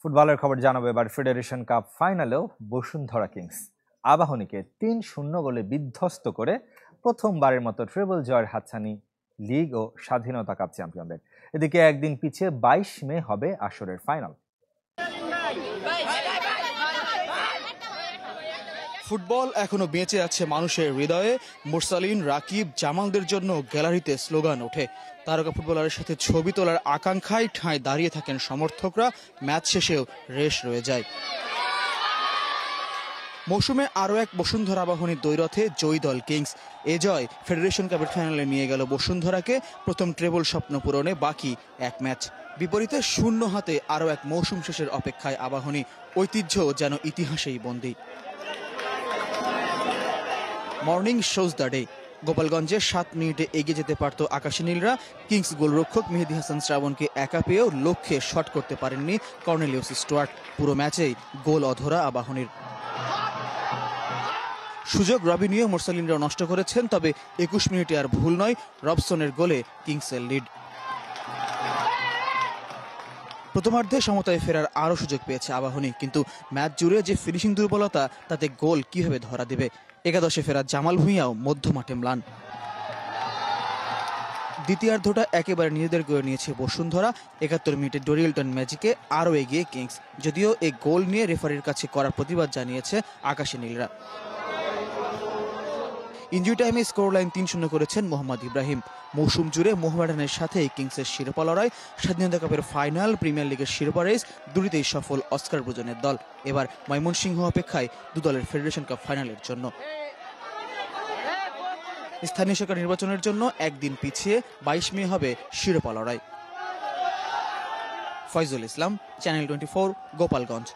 ফুটবলের খবর জানাবো এবার। ফেডারেশন কাপ ফাইনালেও বসুন্ধরা কিংস আবাহনীকে ৩-০ গোলে বিধ্বস্ত করে প্রথমবারের মতো ট্রেবল জয়ের হাতছানি লিগ ও স্বাধীনতা কাপ চ্যাম্পিয়নদের। এদিকে একদিন পিছিয়ে ২২ মে হবে আসরের ফাইনাল। ফুটবল এখনো বেঁচে আছে মানুষের হৃদয়ে। মুরসালিন, রাকিব, জামালদের জন্য গ্যালারিতে স্লোগান ওঠে। তারকা ফুটবলারের সাথে ছবি তোলার আকাঙ্ক্ষায় ঠাঁই দাঁড়িয়ে থাকেন সমর্থকরা। ম্যাচ শেষেও রেশ রয়ে যায়। মৌসুমে আরও এক বসুন্ধরা আবাহনীর দ্বৈরথে জয়ী দল কিংস। এ জয় ফেডারেশন কাপের ফাইনালে নিয়ে গেল বসুন্ধরাকে। প্রথম ট্রেবল স্বপ্ন পূরণে বাকি এক ম্যাচ। বিপরীতে শূন্য হাতে আরও এক মৌসুম শেষের অপেক্ষায় আবাহনী। ঐতিহ্য যেন ইতিহাসেই বন্দী। Morning shows the day. গোপালগঞ্জে ৭ মিনিটে এগিয়ে যেতে পারত আকাশী নীলরা। কিংস গোলরক্ষক মেহেদী হাসান শ্রাবণকে একা পেয়েও লক্ষ্যে শট করতে পারেননি কর্নেলিয়াস স্টুয়ার্ট। পুরো ম্যাচেই গোল অধরা আবাহনীর। সুযোগ রবিনিও মুরসালিনরা নষ্ট করেছেন, তবে ২১ মিনিটে আর ভুল নয়, রবসনের গোলে কিংসের লিড। প্রথমার্ধে সমতায় ফেরার আরও সুযোগ পেয়েছে আবাহনী, কিন্তু ম্যাচ জুড়ে যে ফিনিশিং দুর্বলতা, তাতে গোল কিভাবে ধরা দেবে? একাদশে ফেরা জামাল ভুঁইয়াও মধ্যমাঠে ম্লান। দ্বিতীয়ার্ধটা একেবারে নিজেদের করে নিয়েছে বসুন্ধরা। ৭১ মিনিটে ডোরিয়েলটন ম্যাজিকে আরও এগিয়ে কিংস, যদিও এই গোল নিয়ে রেফারির কাছে করার প্রতিবাদ জানিয়েছে আকাশী নীলরা। ইনজুরি টাইমে স্কোর লাইন ৩-০ করেছেন মোহাম্মদ ইব্রাহিম। মৌসুম জুড়ে মোহামেডানের সাথে কিংসের শিরোপা লড়াই, স্বাধীনতা কাপের ফাইনাল, প্রিমিয়ার লিগের শিরোপা রেস, দুটিতেই সফল অস্কার ব্রুজনের দল। এবার ময়মনসিংহ অপেক্ষায় দু দলের ফেডারেশন কাপ ফাইনালের জন্য। স্থানীয় সরকার নির্বাচনের জন্য একদিন পিছিয়ে ২২ মে হবে শিরোপা লড়াই। ফয়জুল ইসলাম, চ্যানেল 24, গোপালগঞ্জ।